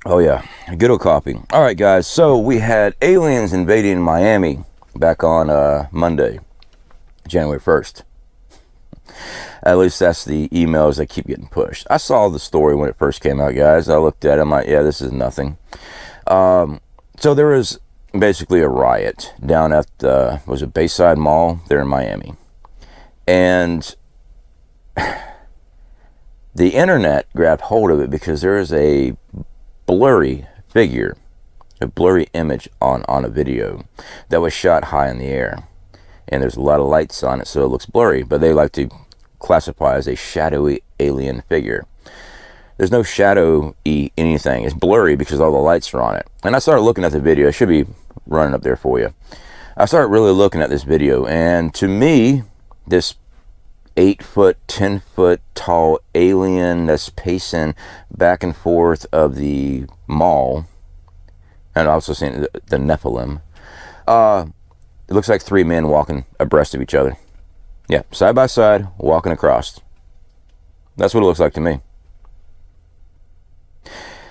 Oh yeah, good old copy. All right, guys. So we had aliens invading Miami back on Monday, January 1st. At least that's the emails that keep getting pushed. I saw the story when it first came out, guys. I looked at it. I'm like, yeah, this is nothing. So there was basically a riot down at the, was it Bayside Mall there in Miami. And the internet grabbed hold of it because there is a blurry figure, a blurry image on a video that was shot high in the air. And there's a lot of lights on it, so it looks blurry, but they like to classify as a shadowy alien figure. There's no shadowy anything. It's blurry because all the lights are on it. And I started looking at the video. It should be running up there for you. I started really looking at this video, and to me, this 8-foot, 10-foot tall alien that's pacing back and forth of the mall, and also seeing the Nephilim, it looks like 3 men walking abreast of each other. Yeah, side by side, walking across. That's what it looks like to me.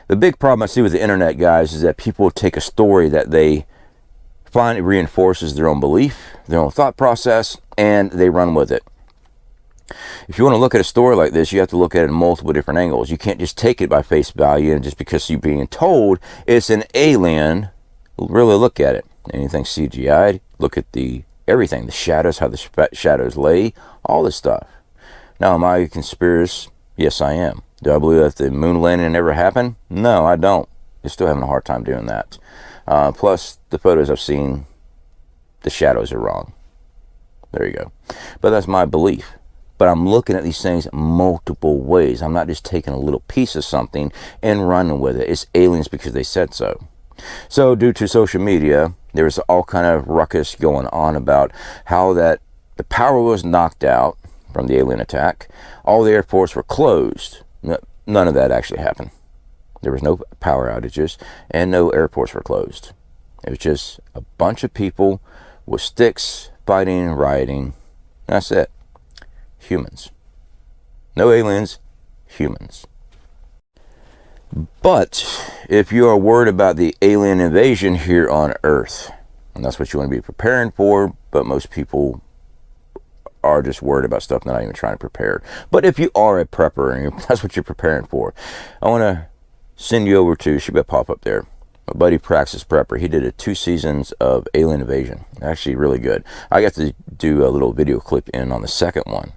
The big problem I see with the internet, guys, is that people take a story that they find it reinforces their own belief, their own thought process, and they run with it. If you want to look at a story like this, you have to look at it in multiple different angles. You can't just take it by face value, and just because you're being told it's an alien, really look at it. Anything CGI'd, look at the everything, the shadows, how the shadows lay, all this stuff. Now, am I a conspiracist? Yes, I am. Do I believe that the moon landing never happened? No, I don't. They're still having a hard time doing that. Plus, the photos I've seen, the shadows are wrong. There you go. But that's my belief. But I'm looking at these things multiple ways. I'm not just taking a little piece of something and running with it. It's aliens because they said so. So due to social media, there's all kind of ruckus going on about how that the power was knocked out from the alien attack. All the airports were closed. None of that actually happened. There was no power outages and no airports were closed. It was just a bunch of people with sticks fighting and rioting. That's it. Humans. No aliens, humans. But if you are worried about the alien invasion here on Earth, and that's what you want to be preparing for, but most people are just worried about stuff they're not even trying to prepare. But if you are a prepper and that's what you're preparing for, I want to send you over to, should be a pop-up there, my buddy Praxis Prepper. He did 2 seasons of Alien Invasion. Actually really good. I got to do a little video clip in on the second one.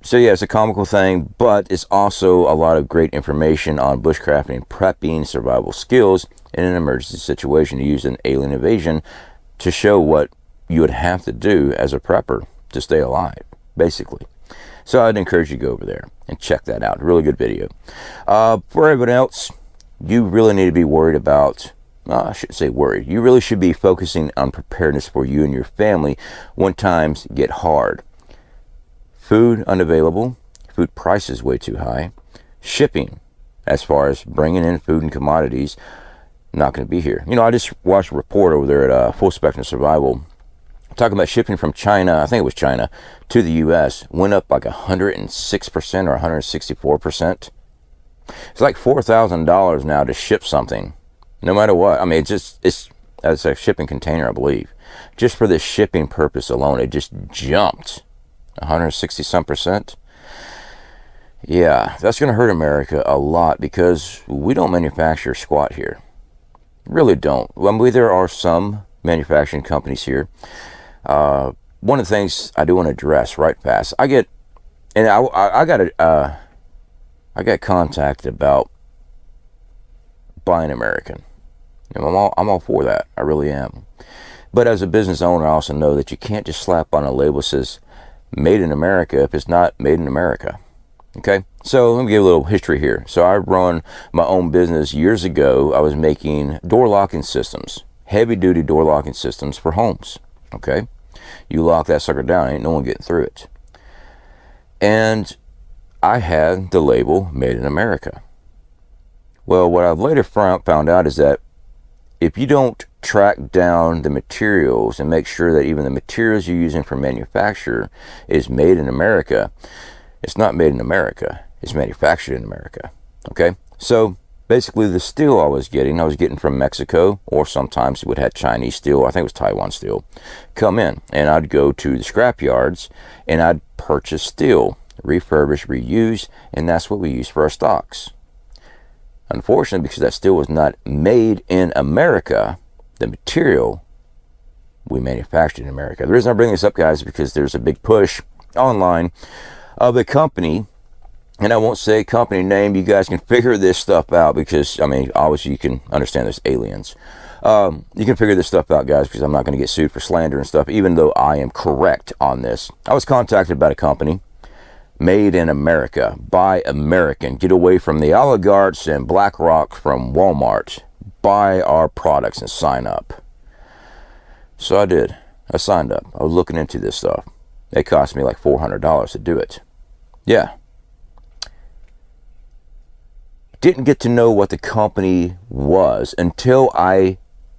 So yeah, it's a comical thing, but it's also a lot of great information on bushcrafting, prepping, survival skills in an emergency situation to use an alien invasion to show what you would have to do as a prepper to stay alive, basically. So I'd encourage you to go over there and check that out. Really good video. For everyone else, you really need to be worried about, I shouldn't say worried, you really should be focusing on preparedness for you and your family when times get hard. Food unavailable, food prices way too high, shipping as far as bringing in food and commodities, not going to be here. You know, I just watched a report over there at Full Spectrum Survival talking about shipping from China, I think it was China, to the U.S. went up like 106% or 164%. It's like $4,000 now to ship something, no matter what. I mean, it's a shipping container, I believe. Just for the shipping purpose alone, it just jumped 160-some%. Yeah, that's going to hurt America a lot because we don't manufacture squat here. Really don't. I mean, there are some manufacturing companies here. One of the things I do want to address right fast, I got contacted about buying American. You know, I'm all for that. I really am. But as a business owner, I also know that you can't just slap on a label that says made in America if it's not made in America. Okay, so let me give a little history here. So I run my own business years ago. I was making door locking systems, heavy duty door locking systems for homes. Okay, you lock that sucker down, ain't no one getting through it. And I had the label made in America. Well, what I've later found out is that if you don't track down the materials and make sure that even the materials you're using for manufacture is made in America, it's not made in America, it's manufactured in America. Okay, so Basically, the steel I was getting from Mexico, or sometimes it would have Chinese steel, I think it was Taiwan steel, come in. And I'd go to the scrap yards and I'd purchase steel, refurbish, reuse, and that's what we use for our stocks. Unfortunately, because that steel was not made in America, the material we manufactured in America. The reason I bring this up, guys, is because there's a big push online of a company, and I won't say company name. You guys can figure this stuff out because, I mean, obviously you can understand there's aliens. You can figure this stuff out, guys, because I'm not going to get sued for slander and stuff, even though I am correct on this. I was contacted by a company, made in America, by American. Get away from the oligarchs and BlackRock from Walmart. Buy our products and sign up. So I did. I signed up. I was looking into this stuff. It cost me like $400 to do it. Yeah. Didn't get to know what the company was until I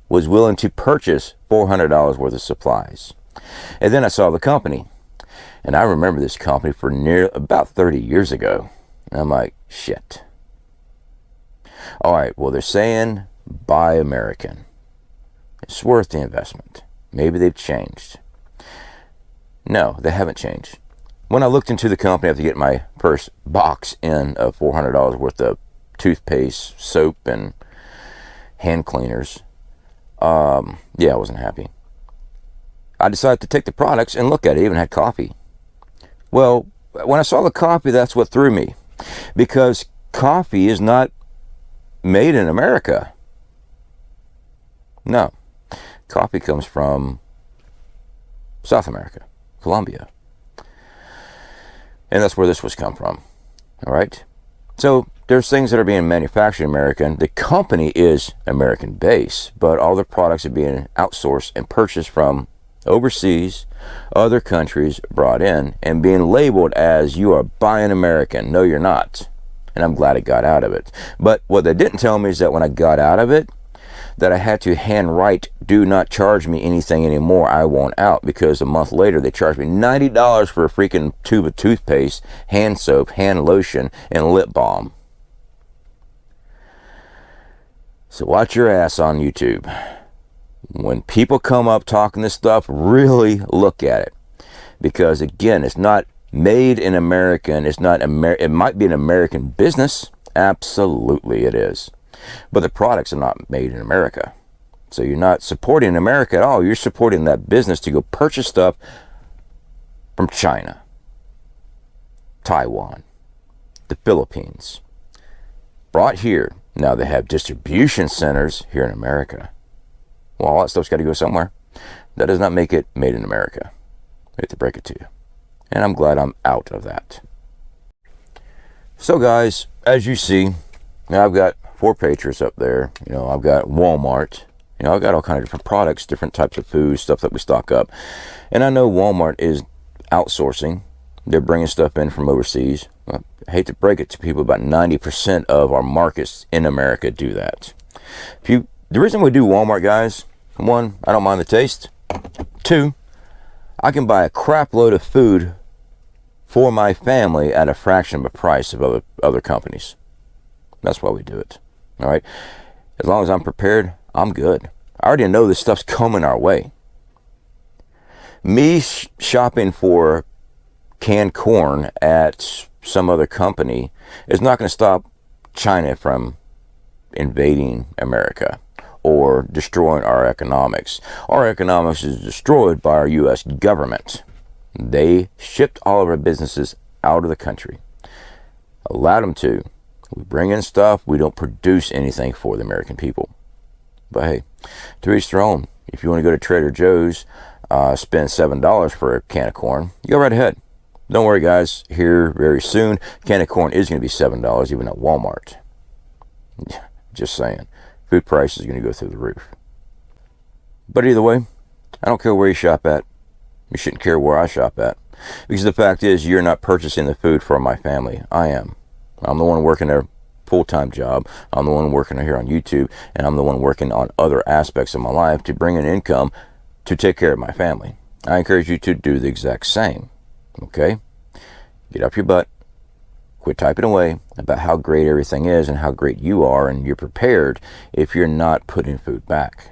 was willing to purchase $400 worth of supplies. And then I saw the company. And I remember this company for about 30 years ago. And I'm like, shit. All right, well, they're saying buy American. It's worth the investment. Maybe they've changed. No, they haven't changed. When I looked into the company after getting my first box in of $400 worth of toothpaste, soap, and hand cleaners, yeah, I wasn't happy. I decided to take the products and look at it. It even had coffee. Well, when I saw the coffee, that's what threw me. Because coffee is not made in America. No. Coffee comes from South America, Colombia. And that's where this was come from. All right? So there's things that are being manufactured in America. The company is American based, but all the products are being outsourced and purchased from overseas, other countries, brought in, and being labeled as you are buying American. No, you're not. And I'm glad I got out of it. But what they didn't tell me is that when I got out of it, that I had to handwrite, do not charge me anything anymore. I want out, because a month later they charged me $90 for a freaking tube of toothpaste, hand soap, hand lotion, and lip balm. So watch your ass on YouTube. When people come up talking this stuff, really look at it. Because again, it's not made in America. It's not it might be an American business. Absolutely it is. But the products are not made in America. So you're not supporting America at all. You're supporting that business to go purchase stuff from China, Taiwan, the Philippines. Brought here. Now they have distribution centers here in America. Well, all that stuff's got to go somewhere. That does not make it made in America. I hate to break it to you. And I'm glad I'm out of that. So guys, as you see, now I've got 4 Patriots up there. You know, I've got Walmart. You know, I've got all kinds of different products, different types of food, stuff that we stock up. And I know Walmart is outsourcing. They're bringing stuff in from overseas. I hate to break it to people, about 90% of our markets in America do that. The reason we do Walmart, guys, 1, I don't mind the taste. 2, I can buy a crap load of food for my family at a fraction of the price of other companies. That's why we do it. All right. As long as I'm prepared, I'm good. I already know this stuff's coming our way. Me shopping for canned corn at some other company is not going to stop China from invading America or destroying our economics. Our economics is destroyed by our U.S. government. They shipped all of our businesses out of the country. Allowed them to. We bring in stuff. We don't produce anything for the American people. But hey, to each their own. If you want to go to Trader Joe's, spend $7 for a can of corn, go right ahead. Don't worry, guys. Here very soon, a can of corn is going to be $7 even at Walmart. Just saying. Food prices are going to go through the roof. But either way, I don't care where you shop at. You shouldn't care where I shop at. Because the fact is, you're not purchasing the food for my family. I am. I'm the one working a full-time job. I'm the one working here on YouTube. And I'm the one working on other aspects of my life to bring in income to take care of my family. I encourage you to do the exact same. Okay? Get up your butt, quit typing away about how great everything is and how great you are and you're prepared if you're not putting food back.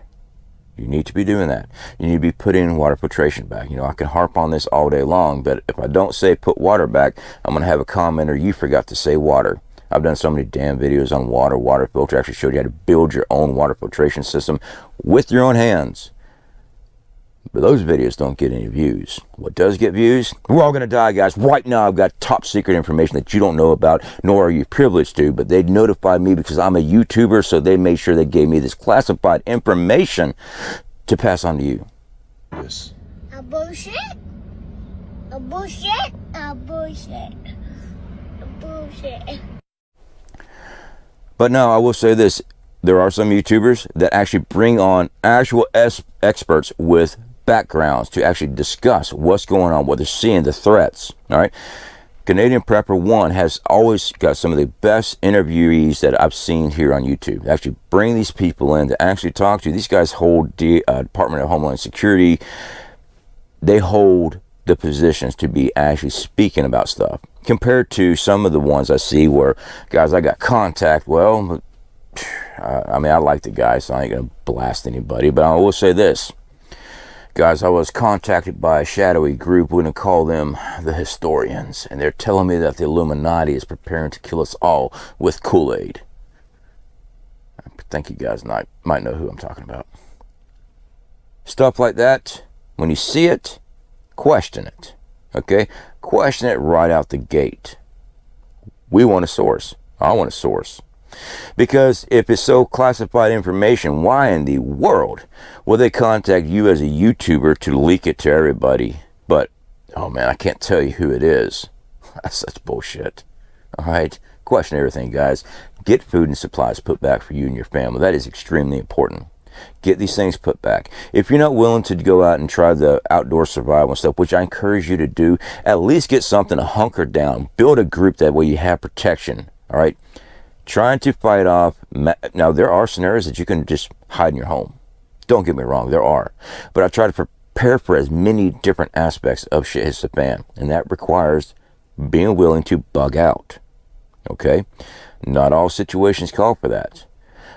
You need to be doing that. You need to be putting water filtration back. You know, I can harp on this all day long, but if I don't say put water back, I'm going to have a comment or you forgot to say water. I've done so many damn videos on water filter. I actually showed you how to build your own water filtration system with your own hands. But those videos don't get any views. What does get views? We're all going to die, guys. Right now, I've got top secret information that you don't know about, nor are you privileged to, but they notified me because I'm a YouTuber, so they made sure they gave me this classified information to pass on to you. Yes. A bullshit. A bullshit. A bullshit. A bullshit. But now, I will say this. There are some YouTubers that actually bring on actual experts with backgrounds to actually discuss what's going on, what they're seeing, the threats. All right, Canadian Prepper 1 has always got some of the best interviewees that I've seen here on YouTube. They actually bring these people in to actually talk to. These guys hold the Department of Homeland Security. They hold the positions to be actually speaking about stuff compared to some of the ones I see where, guys, I got contact. Well, I mean, I like the guy, so I ain't gonna blast anybody, but I will say this. Guys, I was contacted by a shadowy group. We're going to call them the Historians. And they're telling me that the Illuminati is preparing to kill us all with Kool-Aid. I think you guys might know who I'm talking about. Stuff like that, when you see it, question it. Okay? Question it right out the gate. We want a source. I want a source. Because if it's so classified information, why in the world will they contact you as a YouTuber to leak it to everybody? But, oh man, I can't tell you who it is. That's such bullshit. Alright, question everything, guys. Get food and supplies put back for you and your family. That is extremely important. Get these things put back. If you're not willing to go out and try the outdoor survival stuff, which I encourage you to do, at least get something to hunker down. Build a group that way you have protection. Alright? Trying to fight off. Now, there are scenarios that you can just hide in your home. Don't get me wrong, there are. But I try to prepare for as many different aspects of shit hits the fan. And that requires being willing to bug out. Okay? Not all situations call for that.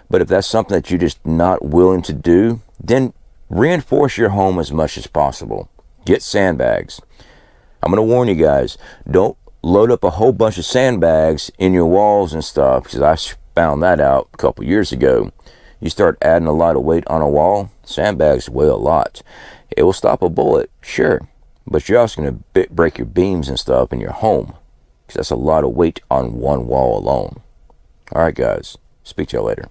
But if that's something that you're just not willing to do, then reinforce your home as much as possible. Get sandbags. I'm going to warn you guys, don't load up a whole bunch of sandbags in your walls and stuff, because I found that out a couple years ago. You start adding a lot of weight on a wall, sandbags weigh a lot. It will stop a bullet, sure, but you're also going to break your beams and stuff in your home, because that's a lot of weight on one wall alone. All right, guys, speak to y'all later.